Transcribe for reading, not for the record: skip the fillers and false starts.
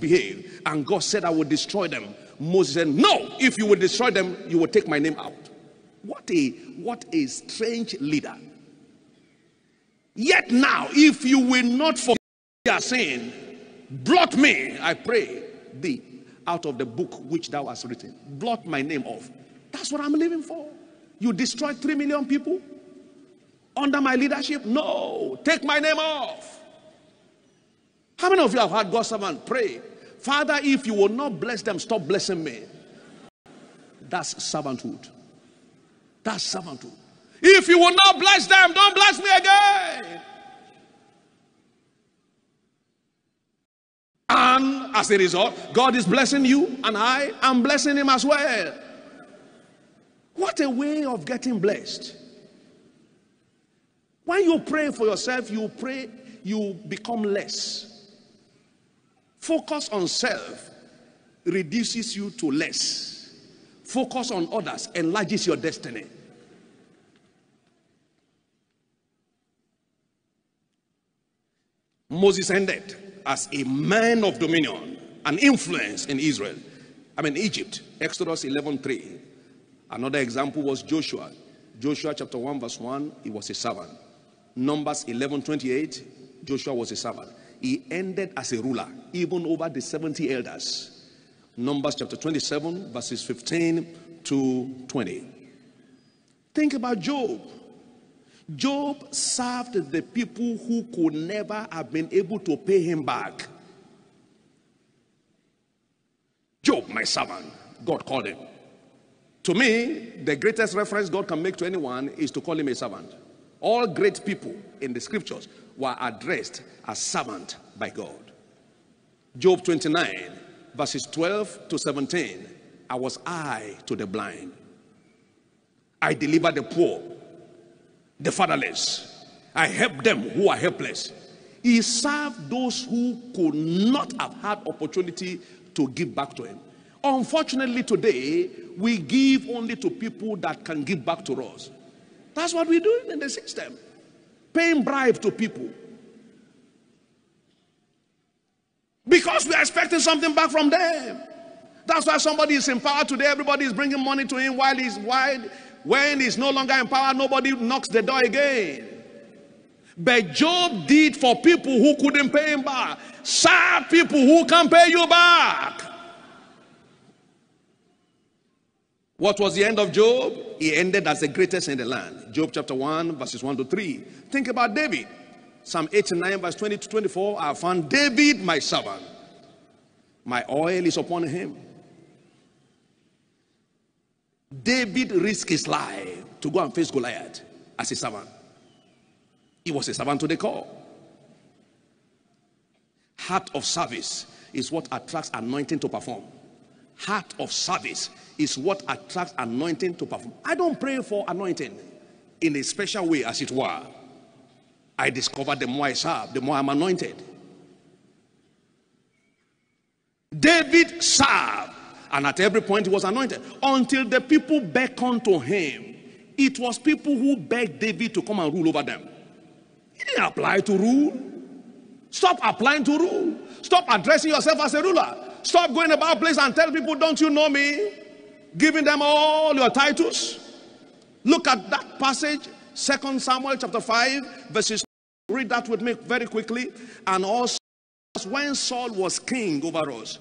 misbehave, and God said, I will destroy them. Moses said, no, if you will destroy them, you will take my name out. What a strange leader. Yet now, if you will not forgive their sin, blot me, I pray thee, out of the book which thou hast written. Blot my name off. That's what I'm living for. You destroyed 3 million people under my leadership? No, take my name off. How many of you have heard God's servant pray, Father, if you will not bless them, stop blessing me? That's servanthood. That's servanthood. If you will not bless them, don't bless me again. And as a result, God is blessing you, and I am blessing him as well. What a way of getting blessed. When you pray for yourself, you become less. Focus on self reduces you to less. Focus on others enlarges your destiny. Moses ended as a man of dominion and influence in Egypt. Exodus 11:3. Another example was Joshua. Joshua chapter 1 verse 1, he was a servant. Numbers 11:28, Joshua was a servant. He ended as a ruler, even over the 70 elders. Numbers chapter 27 verses 15 to 20. Think about Job. Job served the people who could never have been able to pay him back. Job, my servant, God called him. To me, the greatest reference God can make to anyone is to call him a servant. All great people in the scriptures were addressed as servant by God. Job 29 verses 12 to 17. I was eye to the blind. I delivered the poor, the fatherless. I helped them who are helpless. He served those who could not have had opportunity to give back to him. Unfortunately today, we give only to people that can give back to us. That's what we're doing in the system. Paying bribe to people. Because we are expecting something back from them. That's why somebody is in power today. Everybody is bringing money to him when he's no longer in power, nobody knocks the door again. But Job did for people who couldn't pay him back. Serve people who can pay you back. What was the end of Job? He ended as the greatest in the land. Job chapter 1 verses 1 to 3. Think about David. Psalm 89 verse 20 to 24. I found David my servant. My oil is upon him. David risked his life to go and face Goliath as a servant. He was a servant to the core. Heart of service is what attracts anointing to perform. Heart of service is what attracts anointing to perform. I don't pray for anointing in a special way, as it were. I discover the more I serve, the more I'm anointed. David served, and at every point he was anointed until the people beckoned to him. It was people who begged David to come and rule over them. He didn't apply to rule. Stop applying to rule. Stop addressing yourself as a ruler. Stop going about a place and tell people, don't you know me? Giving them all your titles. Look at that passage, 2 Samuel chapter 5 verses. Read that with me very quickly. And also when Saul was king over us,